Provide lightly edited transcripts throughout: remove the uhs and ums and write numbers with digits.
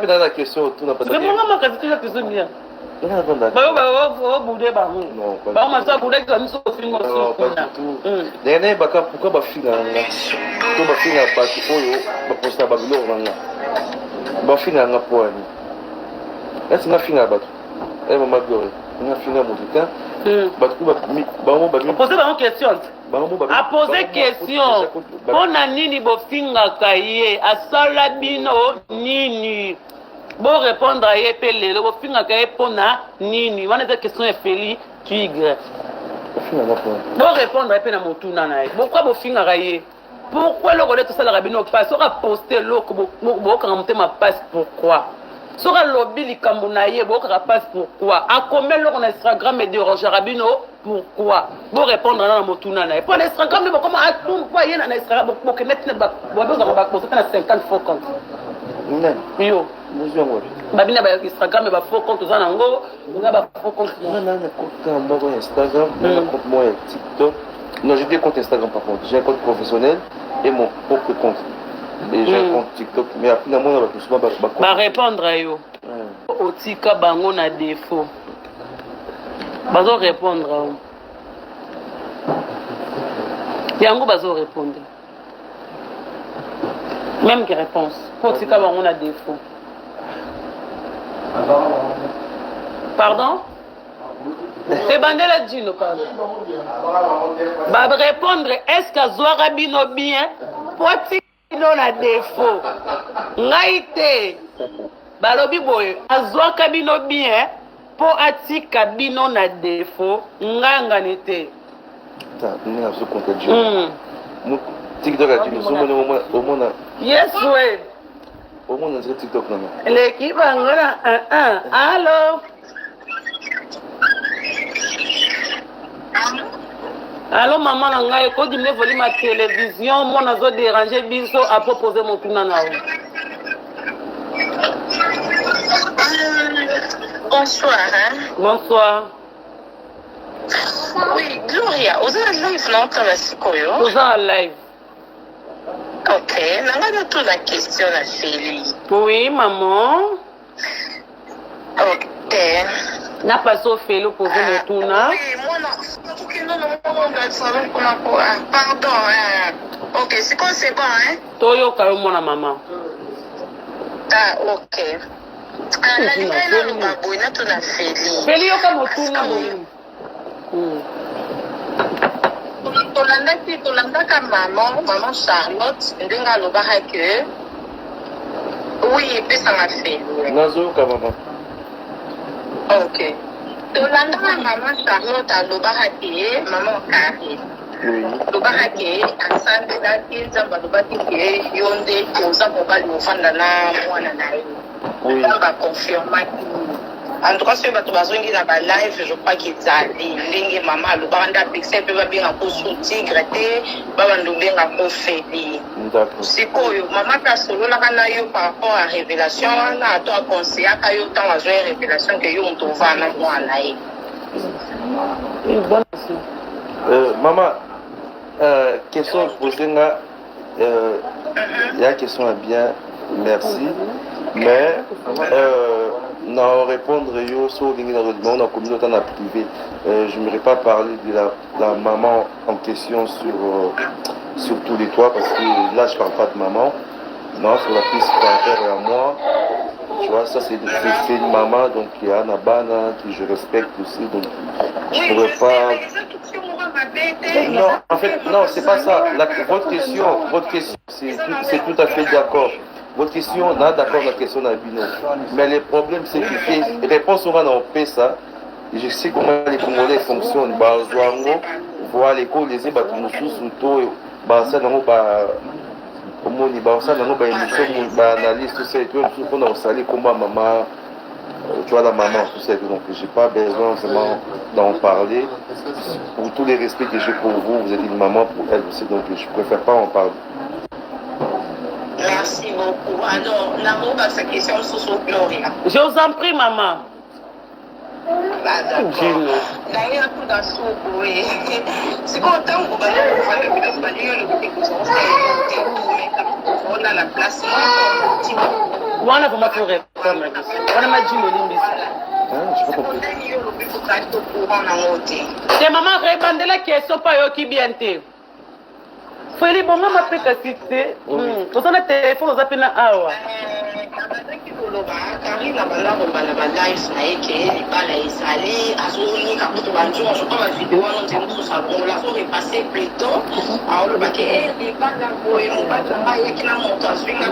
pe na la question tout na pas. C'est moi ma question la question bien. Non, non, bah bouder ba mu. Ba ma ça bouder comme ça film aussi. Non, pas du tout. Dernier baka pourquoi ba finga nga. Ko ba finga ba oyo ba posta ba bilo nga. Ba finga nga poani. Est-ce nga finga ba. Eh maman gloire. Nga finga mo tuta. Ba ko ba mo ba mi. Poser ba question. A poser question. Pona nini bo finga kaye asala bino nini. Bon répondre à Yepele, le finga kaye pona nini. Wana cette question est Feli Tigre. Bon répondre à Yepele na motuna na. Pourquoi bo finga kaye? Pourquoi le relais tout ça la rabino passe sera poster l'eau bo ka monter ma passe pourquoi? Sera lobby likambo na ye bo ka passe pourquoi? A combien l'eau on Instagram et de Roger Rabino pourquoi? Bon répondre à na motuna na. Pour Instagram mais comment à tout pas y na Instagram bo que net ba besoin ba poster na 50 fois compte. Yo babina ba Instagram ba faux compte za nango nga ba faux compte na compte Instagram na compte moi TikTok. Non, j'ai deux comptes Instagram par contre. J'ai un compte professionnel et mon propre compte. Et j'ai un compte TikTok mais après na moi ba souvent ba répondre à yo otika bango na défaut bazo répondre à yango bazo répondre même que réponse otika bango na défaut. Pardon? C'est bandela dino pardon. Ba répondre est-ce que Zoara bino bien? Poti bino na défaut. Ngaite. Balobi boye azwaka bino bien po atika bino na défaut nganga nete. Ta ni a ce compte Dieu. Mu TikTok a dit au monde. Yes ouais. Au monde sur TikTok non. L'équipe ngana allô. Allô maman na ngai ko dimne voli ma télévision moi nazo déranger biso à proposer mon tuna na o. Bonsoir hein. Bonsoir. Oui, Gloria, vous êtes live non Tamasikoyo? Vous êtes live. OK, nanga tout la question à Feli. Oui maman. OK. Na pas au Feli poser mon tuna. Oui, moi non. Pardon. OK, c'est quoi c'est bon hein? Toyo kayo mona maman. Ah OK. La ligne na lubabu ina tuna Feli. Feli yo kama tuna mo. Tolandaka maman Charlotte ndenge alobaka ke oui epesanga Feli. Nazoyoka maman. OK. Tolandaka maman Charlotte alobaka ke maman Kari. Oui. Alobaka ke asambelaki nzambe alobaki ke yo nde oza mobali ofanda na mwana na ye. Oui. Bakonfirmaki. En tout cas, si tu vas sur la live, je crois qu'il y a des maman, le banda pixel peut bien encore sous tigre, baba ndobé encore Feli. D'accord. C'est quoi, maman ta solo la kana yo par rapport à révélation, na toi conseiller ka yo tant à jouer révélation que yo on te va na moi là. Maman, question posée là, il y a une question à bien, merci, mais non répondre yo sur la communauté en privé. Je n'aimerais pas parler de la maman en question sur tous les toits parce que là je parle pas de maman. Non, sur la piste par rapport à moi. Tu vois, ça c'est une maman donc qui est Anabana, qui je respecte aussi, donc je pourrais pas. Non, en fait, non, c'est pas ça. Votre question, c'est tout à fait d'accord. Votre question, on a d'accord la question d'Abino. Mais le problème, c'est que les réponses, on va en paix ça. Je sais comment les Congolais fonctionnent. Voir l'école, les ébats, nous sous ça, non, ça, non, analyse, tout ça, et tout, on a salé comment maman, tu vois, la maman, tout ça, donc j'ai pas besoin vraiment d'en parler. Pour tous les respects que j'ai pour vous, vous êtes une maman pour elle aussi, donc je préfère pas en parler. Merci beaucoup. Alors, Namo, sa question sur Gloria. Je vous en prie, maman. D'accord. D'ailleurs, tout dans ce oui. C'est content que vous allez le on a la place. wana vraiment faut répondre wana majimbo limbisa te maman rebandela question pa yoki bien te feli bonga mapeka site ozana telefone oza pena awa Karine abanda kobanda balive na ye ke libala ezali azonika kutu banjunga soka bavideo wana nzela mosusu abongola azorepasse pleto aolobaki libala boye mobali na ngai yaki na moto azwinga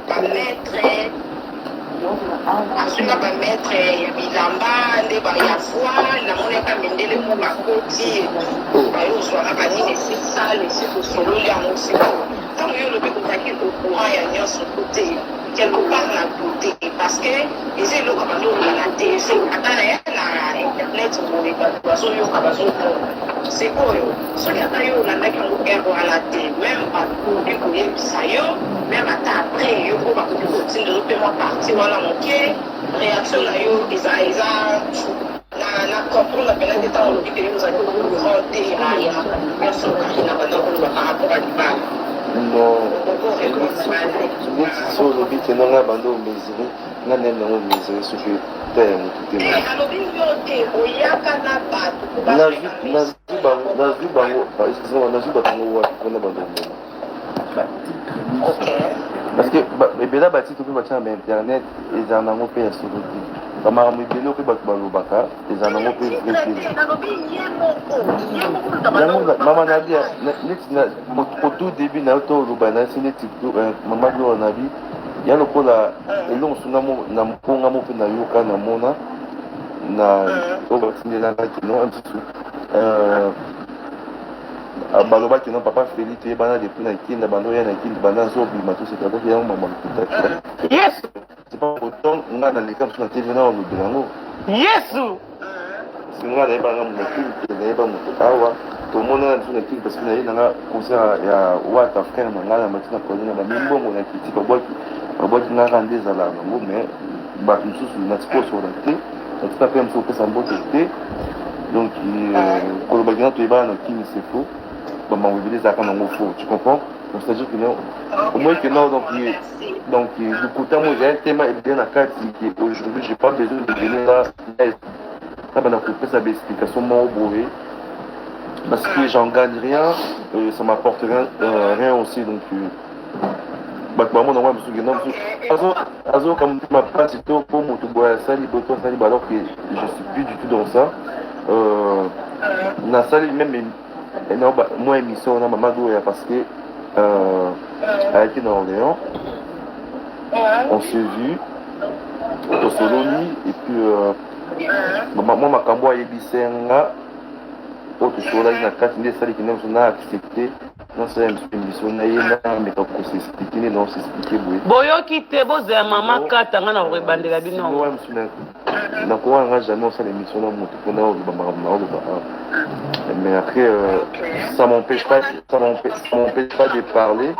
bametre azwinga bametre ya bilamba nde ya voile namonaka mindele mo bakoti bayozwana banini esisale esikosololi yango siko ntango yo olobi kozalaki courant ya nyonso kote quelque part na douté parce que ils ont le cadeau de la télé ata na internet boye bato bazoyoka bazomona sikoyo soki ata yo olandaki yango ere wana te même bakoki koyebisa yo même ata après yo po bakoki kotinda ozopema parti wana moke réaction na yo eza na comprendre pena te ntango olobi ke yo ozali courant te ya nyonso okaki na banda koloba par rapport à libala non so olobi te nanga bando omesiri nga nene nango omesiri soki ta ya motu te nazwi bango nazwi bato ngo wapi mpona bando omema parce que ebela batito mpe batia na internet ezala nango mpe ya solo te bamakambo ebele mpe bato balobaka ezala nango mpe mama nabia neti au tout début na yo to oloba nasi neti mama glore na bi ya lokola elongo sunga na mponga mo mpe nayoka namona na oyo batindelangaki no misusu balobaki no papa feli toyebana depuis na kinda bando ya na kinda banda azobima tosekaki yango mama lopitaki yes c'est pas autant nga na leka mosu na tv na olobela yango yesu singa nayebanga mokili te nayeba moto awa tomonana biso na kili parce que naye nanga concert ya wata frère na ngai na mati na kolina bamimbongo na kiti babwaki ngaka nde ezala nango mais bato mosusu natikosola te natika mpe mosusu opesa mbote te donc kolobaki na toyebana na kini c'est faux bamango ebele ezalaka nango faux tu comprends donc c'est à dire que non au moins que non donc du côté moi j'ai un thème bien à carte qui aujourd'hui j'ai pas besoin de donner là bana kopesa baexplication moko boye parce que j'en gagne rien ça m'apporte rien aussi donc bato bamona ngo mosusu genda mosusu azoyoka motema mpasi to mpo moto boye asali boto asali alors que je suis plus du tout dans ça nasali même moi émission na mama doya parce que ayaki na Orléans on s'est vu tosololi et puis moi makambo ayebisenga oyo tosolaki na kati nde esaliki nde mosu na accepte nasala émission na ye nameka koseexplike nde naoseexplike boye boyoki te bozala mama katanga na korebandela bino mosu nakowanga jamais osala émission na moto mpona oloba makambo na oloba mais après ça m'empêche pas de parler.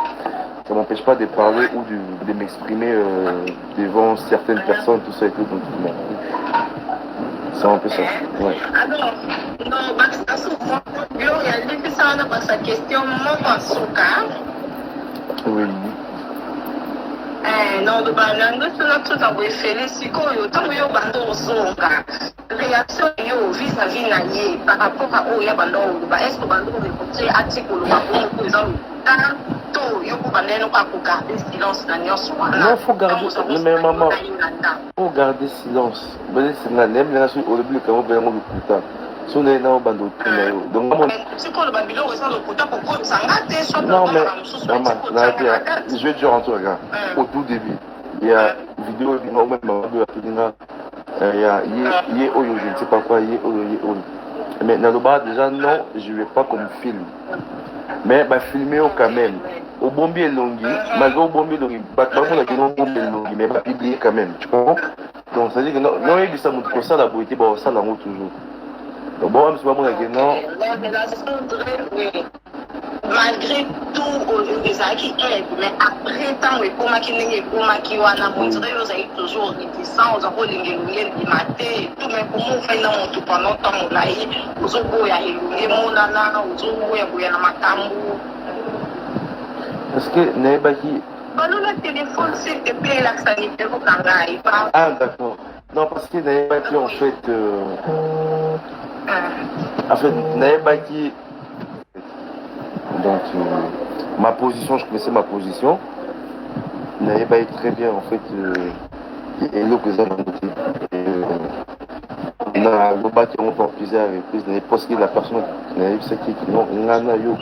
Ça m'empêche pas de parler ou de m'exprimer devant certaines personnes, tout ça et tout. Donc, c'est un peu ça. Ouais. Alors, non, Gloria, je vais ça dans sa question, mon souka. Oui. Non, de balanga, c'est notre travail félicité. Tant yo bando zonga. Réaction yo vis-à-vis na ye par rapport à oya bando ba est-ce que bando récolter article ba pour exemple tanto yo ko bandeno kwa ko garder silence na nyonso wana. Non, faut garder mais maman. Faut garder silence. Bale singa nem na su au début quand on va mo kuta. So na na bando tuna yo. Donc maman c'est quoi le babilo ça le kuta pour comme ça ngate so. Non mais maman, je vais dire en tout cas au tout début. Il y a une vidéo qui m'a même de il y a oyo je ne sais pas quoi oyo mais dans le bas déjà non je vais pas comme film mais bah filmer quand même au bombi elongi malgré au bombi elongi pas on a dit non bombi elongi mais pas publier quand même tu comprends donc ça dit que non il dit ça montre que ça la beauté bah ça là toujours donc bon même si pas mon que non malgré tout ezalaki aide mais après ntango ekomaki ndenge ekomaki wana mondire yo ozali toujours réticent oza kolinga elongi ebima te tout mais komo ofai na motu pendant ntango molai ozoboya elongi emonana ozoboyaboya na makambo parce que nayebaki Balou le téléphone, s'il te plaît, la sanité, vous kangaï. Ah, d'accord. Non, parce que n'avait pas en fait. En fait, n'avait pas qui. Donc, ma position, je connaissais ma position. N'avait pas été très bien en fait. Et le président na loba qui ont fait plusieurs reprises parce que la personne n'avait pas qui non ngana yo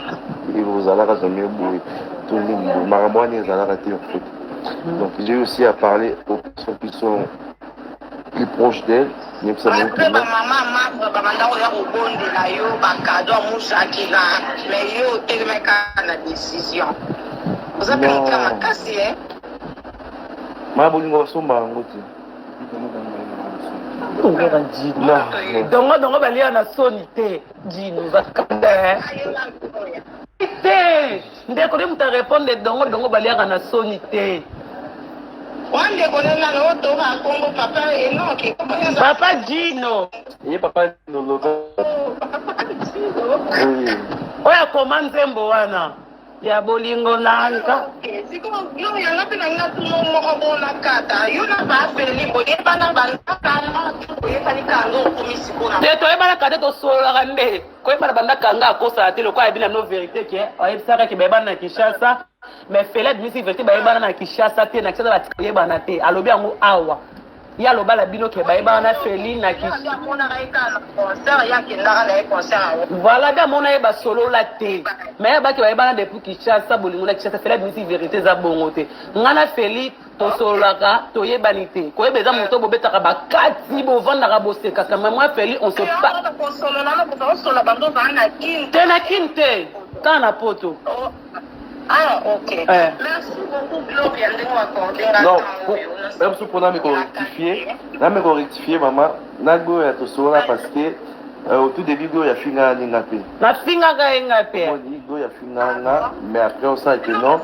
et vous allez à jamais boue tout le monde maramouani les allez rater en fait. Donc j'ai aussi à parler aux personnes qui sont plus proches d'elle. Après ma maman m'a bamanda oya obonde na yo bakado musaki na mais yo telemeka na décision. Vous avez pris ma casse hein. Ma bolingo somba ngoti. dongo balia na soni te jino zakande te ndeko le muta répondre dongo balia na soni te wande konena no to ba Kongo papa enoki papa Gino ye papa no logo oya koma nzembo wana ya bolingo nanga siko yo yanga pena ngatu moko bona kata yo na ba peli boye bana bana boye pani kango komisi bona te to ebala kate to sola kande ko ebala banda kanga akosa te lo kwa ebina no vérité ke oyebisaka ke beba na Kinshasa mais fela dmisi vérité ba ebana na Kinshasa te na Kinshasa ba tikaye bana te alobi yango awa ya lo bala bino ke ba ebana na feli na Kinshasa voilà da mona eba solo la te mais ba ke ba ebana depuis Kinshasa bolingo na Kinshasa fela dmisi vérité za bongo te ngana feli to solaka to yebani te ko ebeza moto bobetaka bakati bovandaka bosekaka mais moi feli on se pas te na kinte kana poto. Ah, ok. Merci beaucoup, Gloria. Non, même si on a rectifié, maman, Nago est au sol parce que au tout début, il y a Finga Ningapé. La Finga Ningapé. Il y a Finga, mais après, on sait que non.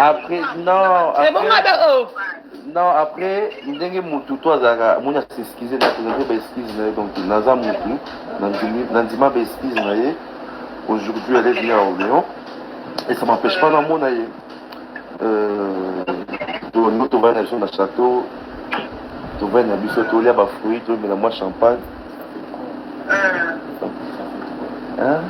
Après, non. C'est bon, madame. Non, après, il y a un moutou, toi, Zaga, mon excusez, donc, Naza Moutou, Nandima Beskis, aujourd'hui, elle est venue à Orléans. Et ça ne m'empêche pas dans mon aïe. Nous va dans le château. Tu vas dans le château, il y a des fruits, tu mets moi champagne. Hein?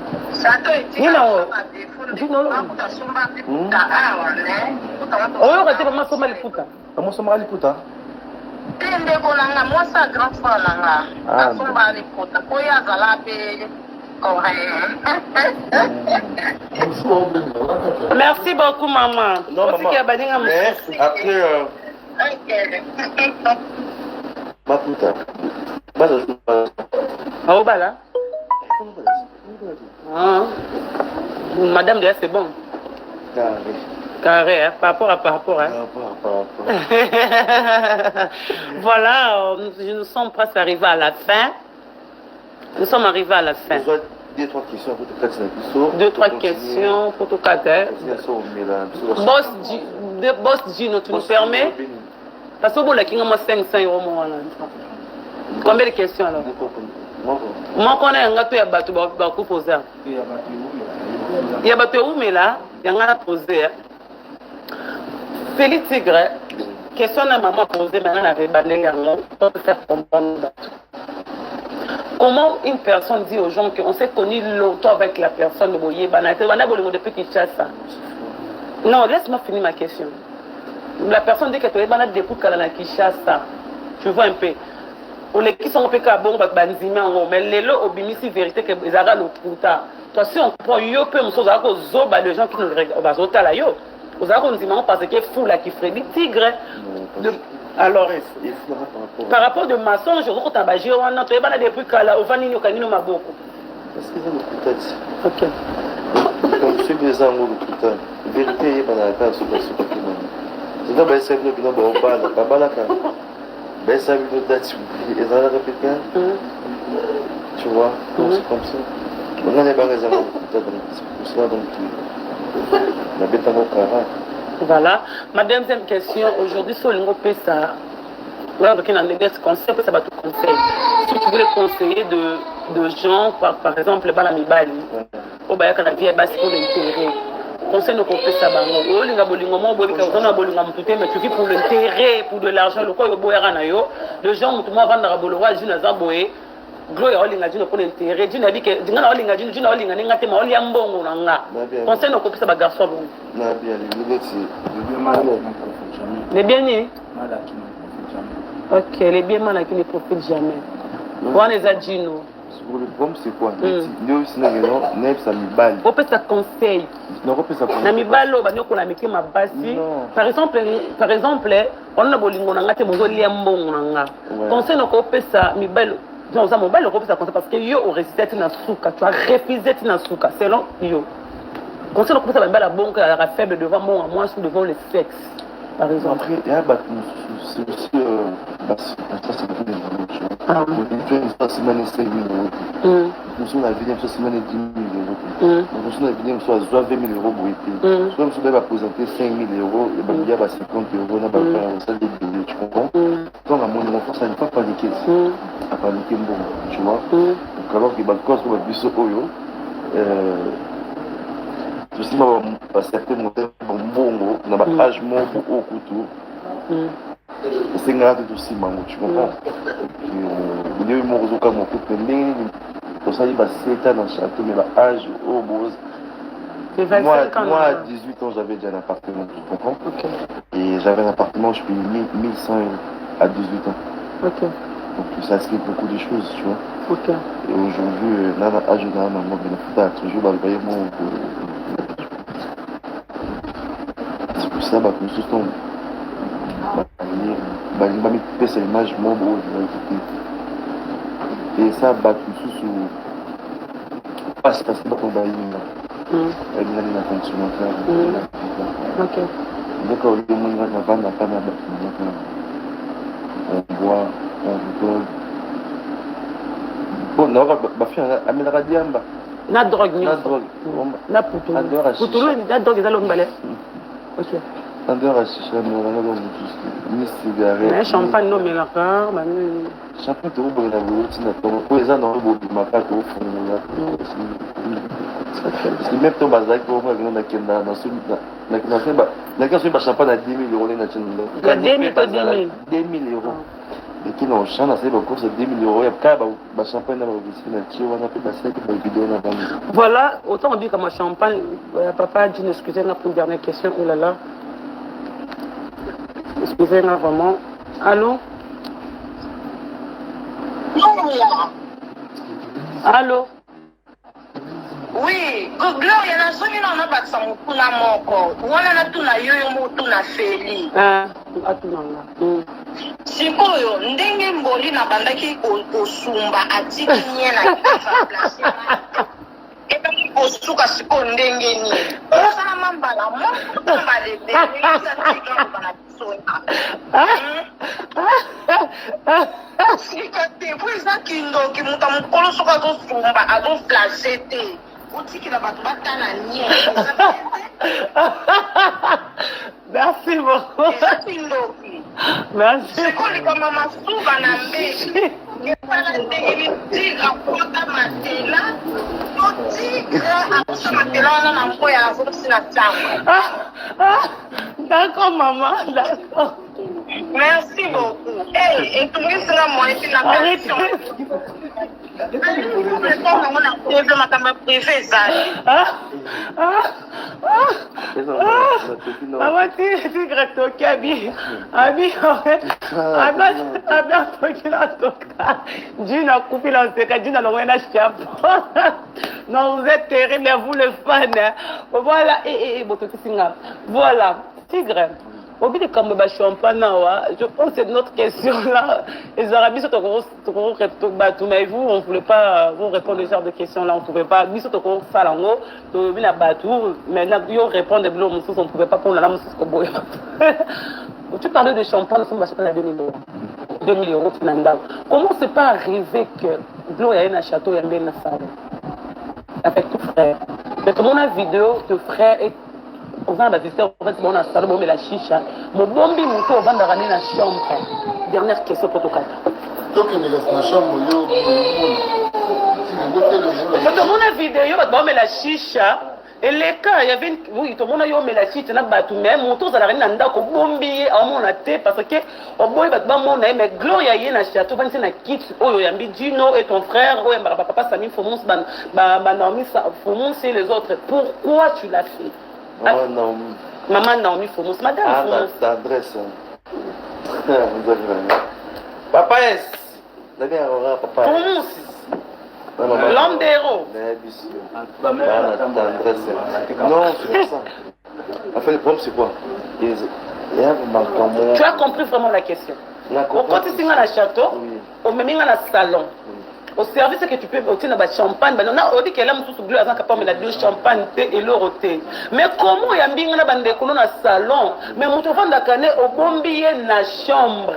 Merci beaucoup, maman. Non, maman. Mais après, Bala. Madame, c'est bon. Carré, hein? Par rapport. Hein? Voilà, nous sommes presque arrivés à la fin. Nous sommes arrivés à la fin. Deux, trois questions pour tout cas. Boss Gino, tu nous permets? Parce que vous avez 500 €. Combien de questions alors? Moi, je connais un gâteau, il y a beaucoup posé. Il y a beaucoup où, mais là, il y a un posé. Félix Tigre, question à maman posée, maintenant, avec Bané, pour faire comprendre. Comment une personne dit aux gens qu'on s'est connu longtemps avec la personne de Boye Banate, depuis Kinshasa? Non, laisse-moi finir ma question. La personne dit que tu es banate depuis Kinshasa. Tu vois un peu. On est qui sont un peu bon, mais les lots au bimisi vérité que les arabes le puta. Toi, si on prend yo peu, on se zoba les gens qui nous regardent là yo. Aux arabes on dit parce que fou là qui ferait des tigres. Alors, par rapport de maçon, je crois que tu as bagé on a banate depuis Kala au vanille au canino maboko. Parce que c'est le puta. Ok. Comme ceux des angles de puta. Vérité, il y a pas d'affaire sur le puta. C'est là, c'est le puta, pas balaka. Ben ça veut dire que tu vas répéter. Tu vois, c'est comme ça. On n'a pas raison de c'est pour ça donc la bête à mon caractère. Voilà. Ma deuxième question, aujourd'hui, sur le ça, conseil, ça va tout conseil. Si tu voulais conseiller de gens, par exemple, Balami Bali, au Bayaka, la vie est basse pour l'intérêt. conseil de couper ça bango olinga bolingo mo bobi ka zona bolinga mutute mais tu vis pour l'intérêt pour de l'argent le quoi yo boyara na yo le gens mutu mo vanda bolwa jina za boye gloire olinga jina pour l'intérêt jina bike dinga olinga jina olinga ninga te ma oli ambongo na nga conseil de couper ça ba garçon bon na bien les bien ni ok les bien mal qui ne profitent jamais on les a dit nous le problème c'est quoi nous sinon neuf ça me balle on peut ça conseil non on peut ça na mibalo banyoko na miki mabasi par exemple on a bolingo na ngate mozo liambongo na nga conseil na ko pesa mibalo non ça mobile ko pesa conseil parce que yo au récité na souka tu as refusé na souka selon yo conseil na ko pesa mibala bonko la faible devant moi moins devant le sexe par exemple après il y a c'est aussi ça c'est beaucoup de tu as une semaine 5 000 euros nous la vie une semaine 10 000 euros nous la vie soit 20 000 euros pour été soit nous va présenter 5 000 euros et ben il y a 50 euros na ba ça des billets tu comprends donc à mon enfant ça ne pas paniquer à paniquer bon tu vois donc alors que ba cause comme biso oyo tout ça va certain monter bongo na ba âge mon au couteau c'est grave tout aussi mango tu comprends il y a eu mon réseau comme mon couple mais pour ça il va 7 ans dans le château mais l'âge au beau moi à 18 ans j'avais déjà un appartement tu comprends et j'avais un appartement je payais 1100 euros à 18 ans donc ça explique beaucoup de choses tu vois et aujourd'hui là à l'âge de la maman il faut toujours balbayer moi c'est pour ça que nous sommes balinga mipesa image mo bo et ça bat sous passe parce que ba balinga balinga na consommateur donc on est na vendre pas na on boit on rigole bon non ba faire amena radiamba na drogue na putu na drogue za lombale ok Andeur à chicha, ni cigarette. Mais champagne non mais la part, champagne tu vois la routine pour les gens dans le beau ma carte au fond parce que même ton bazar pour moi dans kenda dans ce na quand c'est champagne à 10 000 euros na chine. 10 000 euros. Et qui n'ont chana c'est beaucoup c'est 10 000 euros et quand ba champagne na routine na tu vois na peut passer que ba vidéo na bande. Voilà, autant on dit comme champagne papa dit excusez-moi pour une dernière question oh là là. Excusez-moi vraiment. Allô? Allô? Oui, Gloria na zoni na na batsa mukuna moko. Wana na tuna yoyo mutu na feli. Atunanga. Sikoyo ndenge mboli na bandaki osumba atiki nyena kwa place. Eba osuka siko ndenge ni. Osana mambala mo mbale de. Sikate puisa kindoki muta mukolo soka zo sumba azo flashete utiki la batu batana nye merci beaucoup merci sikoli kama masuba na mbele ngepala ndenge ni tigra kota matela to tigra akusa matela wana na mkoya azo sina tamba d'accord maman d'accord. Merci beaucoup. Hey, et tout le monde sera moins ici la question. Non, vous êtes terrible, vous les fans. Voilà, voilà, Tigre. Au bout de Kambaba Champagne, je pense que c'est notre question là. Les Arabes sont mais vous, on ne voulait pas vous répondre à ce genre de questions là, on ne pouvait pas. Ils sont au Falango, maintenant, ils répondent on ne pouvait pas prendre la mousse. Tu parlais de champagne, c'est à 2 000 euros. Comment c'est pas arrivé que Glo y a un château, il y a une salle avec ton frère? Mais comme on a vidéo, ton frère est. On va visiter, on va a salon, mais la chicha. Mon bombi, mon tour, on va dans la chambre. Dernière question pour toi. Donc, il laisse la chambre. Quand on a vidéo, on va la chicha. Et les cas, il y avait oui, tout le monde a eu la chute, mais mon tour, ça n'a rien à voir avec bombier à mon athée parce que au bout de mais Gloria y est na château, ben c'est na kit, oh yambi Gino et ton frère, oh yamba papa Sami Fomons, Naomi Fomons et les autres. Pourquoi tu l'as fait? Maman Naomi. Maman Naomi Fomons, madame Fomons. Ah, l'adresse. Papa S. D'ailleurs, papa. Fomons. L'homme des héros. Non, c'est pas ça. En fait, le problème, c'est quoi? Tu as compris vraiment la question. Au côté de la château, au même dans salon. Au service que tu peux obtenir le champagne, on dit qu'elle a un sous-glou avant capable de champagne et l'eau. Mais comment il y a un bing dans le salon? Mais mon enfant d'Akane au bombier dans la chambre.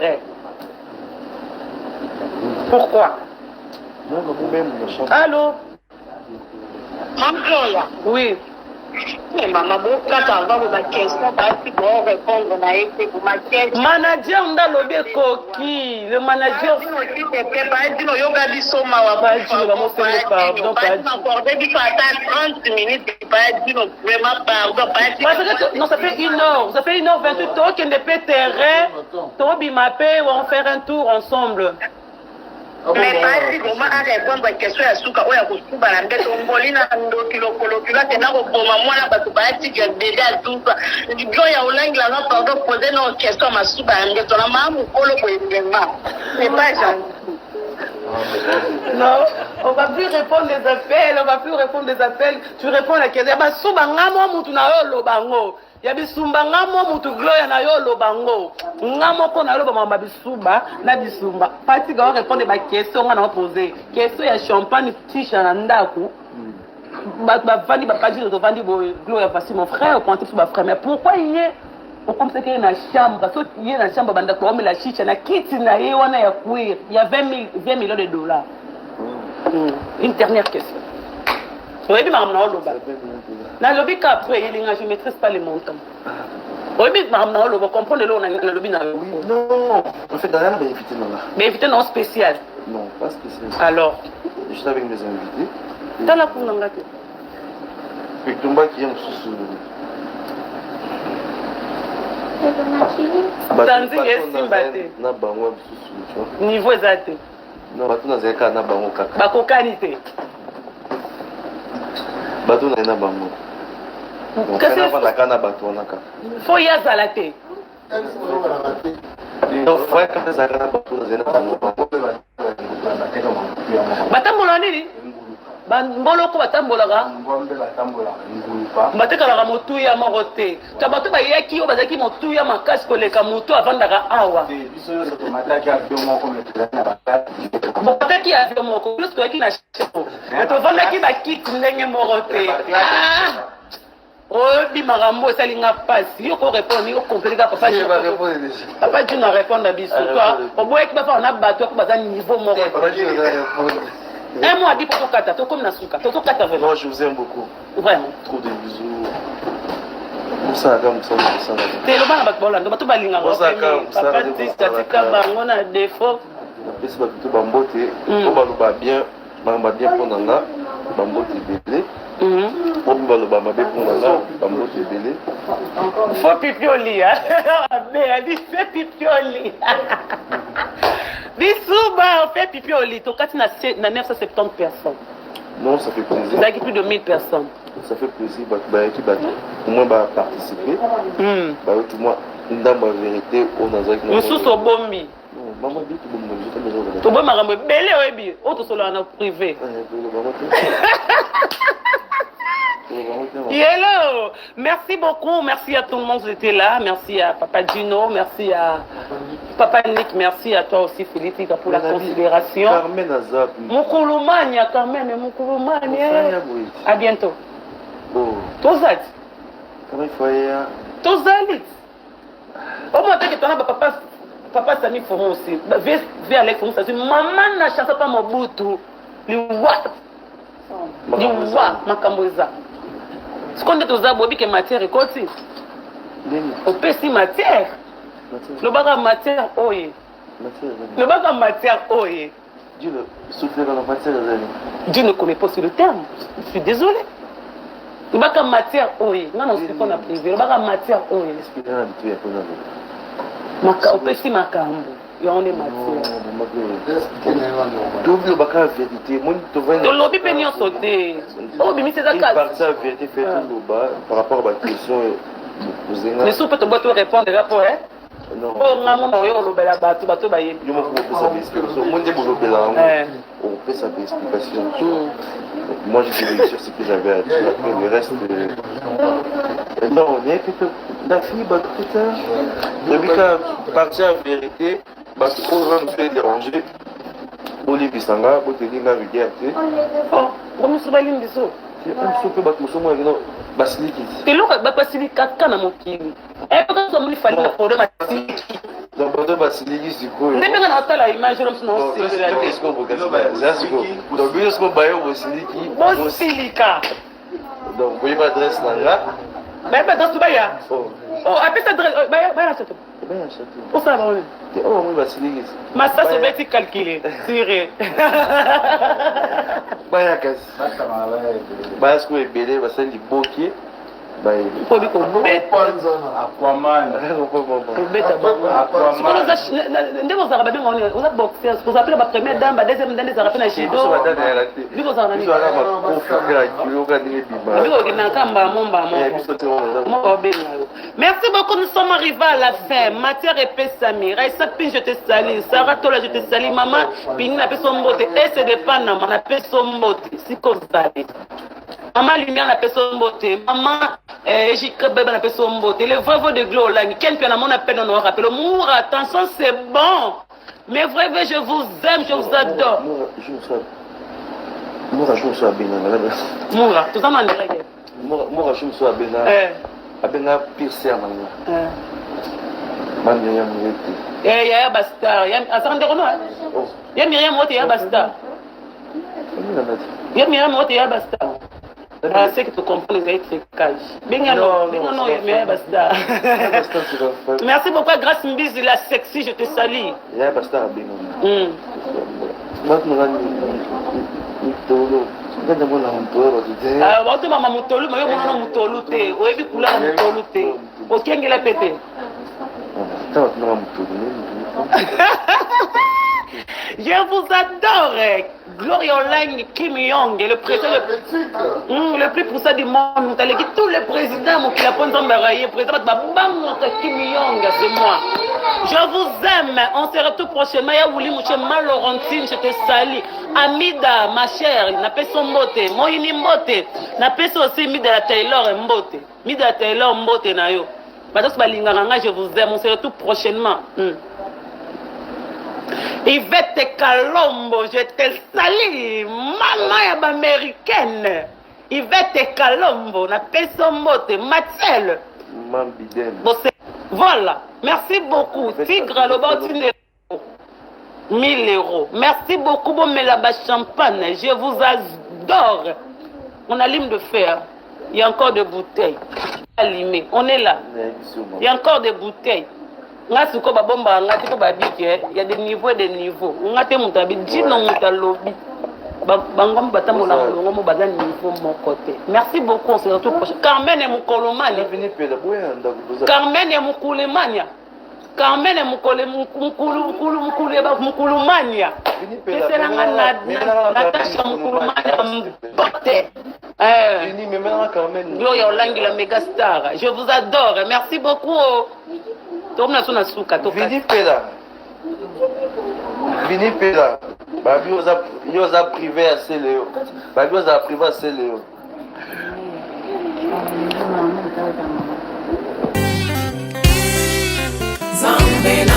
Pourquoi? Allô? Oui. Mais maman, manager on a lobé coquille, le manager non, ça fait 1h, ça fait 1h28, toi qui ne peut terrain, toi bimapé, on va faire un tour ensemble. Mais pas si comment à répondre à la question à Souka ou à Kusuba la mbete ombolina ndo kilokula tena ko boma mwana ba tubati que déjà tout ça du gars ya olangi la va pardon poser nos questions ma Souba la mbete na mamu kolo ko évidemment c'est pas gentil. Non, on va plus répondre des appels, on va plus répondre des appels. Tu réponds à la question. Bah Souba ngamo mutu na yo lobango. Ya bisumba ngamo mutu gloya na yo lobango. Ngamo ko na loba mamba bisuba na bisumba. Pati ga répondre ba question on a posé. Question ya champagne tisha na ndaku. Ba vandi ba paji de vandi bo gloya facile mon frère quand tu ba frère mais pourquoi il est comme ça qu'il y a une chambre parce qu'il y a une chambre banda ko la chicha na kiti na ye wana ya kuir. Il y a 20 millions de dollars. Une dernière question. Oui, mais madame Naoloba. Dans le lobby qu'après, je ne maîtrise pas les montants. Oui, mais madame Naoloba, comprendre le lobby. Non, en fait, rien à éviter là. Mais éviter non spécial. Non, pas spécial. Alors. Je suis avec mes invités. Dans la cour d'Angate. Et Tomba qui est sous. Niveau exact. Non, bato na zeka na bango kaka. Ba kokanité. Bato na bango. Qu'est-ce que na kana bato na ka? Faut y azalate. Non, faut que ça kana bato na zena bango. Batambola nini? Mboloko batambolaka batekalaka motuya moko te to bato bayaki oyo bazalaki motuya makasi koleka motu avandaka awa botaki avio moko plus toyaki na chefo tovandaki bakiti ndenge moko te oyebimaka mbo esalinga mpasi yo korépondre yo kompeleka papa juna répondre biso toi oboyaki bafaka na bato yako baza niveau moko un mois dit pour Kata, tu comme Nasuka, tu Kata vraiment. Moi je vous aime beaucoup. Vraiment. Trop de bisous. Moussaka, Moussaka. T'es le bon à Bakbola, tu vas tout balinga. Papa dit, Katika Bango na défaut. Après c'est pas tout bambote, on va bien, on va bien prendre là, bambote belé. On va le bambote pour là, bambote belé. Faut pipi au lit, hein. Mais elle dit fait pipi au lit. Bisouba, on fait pipi au lit. Au cas, il y a 970 personnes. Non, ça fait plaisir. Vous avez plus de 1000 personnes. Ça fait plaisir. Au moins, participer. Tout moi, une dame en vérité, on a dit que nous sommes au bombi. Non, maman dit que nous sommes au bombi. Belé, oui, autre sur le privé. Hello, merci beaucoup, merci à tout le monde qui était là, merci à Papa Gino, merci à Papa Nick, merci à toi aussi Philippe pour la considération. Carmen Azap. Moukoulomania, Carmen, Moukoulomania. À bientôt. Tozat. Comment il faut y aller? Tozalit. Au moins, tu as papa Sami Fomo aussi. Viens Alex Fomo, ça dit maman n'a chassé pas mon boutou. Liwa, Makamboza. Ce qu'on dit aux abobis que matière est côté. On peut si matière. Le baga matière, oye. Le baga matière, oye. Dieu le souffle dans la matière. Dieu ne connaît pas sur le terme. Je suis désolé. Baka matière oye, nga na siko na privé, baka matière oye. Maka opesi makambo, yone matière. Double baka vérité, moi tu vois. To lobi pe nyonso te. Oh bimi c'est ça cas. Partie la vérité fait tout bas par rapport à la question vous mais si peut te boire répondre rapport hein. Non. Oh maman na yo lobela bato ba yebi. Yo mo ko pesa explication. Moi je vous lobela. On fait sa explication. Moi je suis sur ce que j'avais à dire. Après le reste non, on est que la fille bah tout ça. Depuis que partie la vérité, bah trop me fait déranger. Olivier Sanga, pour te dire la vérité. Oh, comment ça va l'imbiso? Un soupe bah tout ça moi non. Basiliki. Te loka ba basiliki kana mokili. Quand ça me fallait le problème basiliki. Donc bato basiliki siko. Ndenge na tala image là non c'est la qu'est-ce qu'on veut que donc bien ce qu'on bayo basiliki. Basilika. Donc vous voyez adresse là. Ba adresse tu baya. Oh, appelle ça adresse baya la château. Baya château. Pour ça va on. Oh moi basiliki. Mais ça c'est bien calculé. Tiré. Baya kasi. Baya ce qu'on est belé va s'en liboki. Pour lui qu'on Aquaman. Ndeko za rababe ngoni oza boxer vous appelez ma première dame deuxième dame za rapena chido ndiko za nani ndiko kina kamba momba mo merci beaucoup nous sommes arrivés à la fin matière épée Samir Aïssa Pin je te salue Sarah Tola je te salue maman Pini na peso mbote et c'est dépend na peso mbote siko zali maman lumière na peso mbote maman Ejika bébé na peso mbote le vrai de gloire là quel piano mon appel on rappelle Mour attention c'est bon mais vrai je vous aime je vous adore Moura je me suis abena Moura tout ça m'en dirait Moura je me suis abena abena pire c'est à maman maman ya mwete ya basta ya asante kono ya Myriam wote ya basta ya Myriam wote ya basta. Ah, c'est que tu comprends les électricages. Non, mais basta. Merci beaucoup, grâce Mbizi, la sexy, je te salue. Ya basta, bien. Ah, tu m'as moutolu, mais on a moutolu, tu es couleur moutolu, tu es. Ok, il a pété. Je vous adore. Gloria Online, Kim Jong, le président le plus poussé du monde. Tous les présidents qui la prennent en baraye, président Kim Jong, c'est moi. Je vous aime. On se retrouve prochainement. Il y a Wouli Mouché Malorantine, je te salue. Amida, ma chère, n'a pas son mbote. Moïni mbote. N'a pas aussi Mida Taylor mbote. Mida Taylor mbote na yo. Je vous aime. On se retrouve prochainement. Yvette Kalombo, je te salue, maman américaine. Yvette Kalombo, na pesombote, Mathiel. Voilà, merci beaucoup. Tigre, le bord 1000 euros. Merci beaucoup, bon, mais là-bas, champagne, je vous adore. On allume de fer. Il y a encore des bouteilles. Allumées. On est là. Il y a encore des bouteilles. Ngasi ko babomba ngati ko babike il y a des niveaux et des niveaux ngate mutabi dino mutalobi bangom batamola ngom bazan niveau mon côté merci beaucoup on se retrouve prochain Carmen et Mukolomania Carmen et Mukolomania Carmen et Mukolomania c'est la Natasha Mukolomania botte Gloria Olangi la méga star je vous adore merci beaucoup. Vini Pela. Babi osa privé à Céléo. Babi osa privé à Céléo. Zambena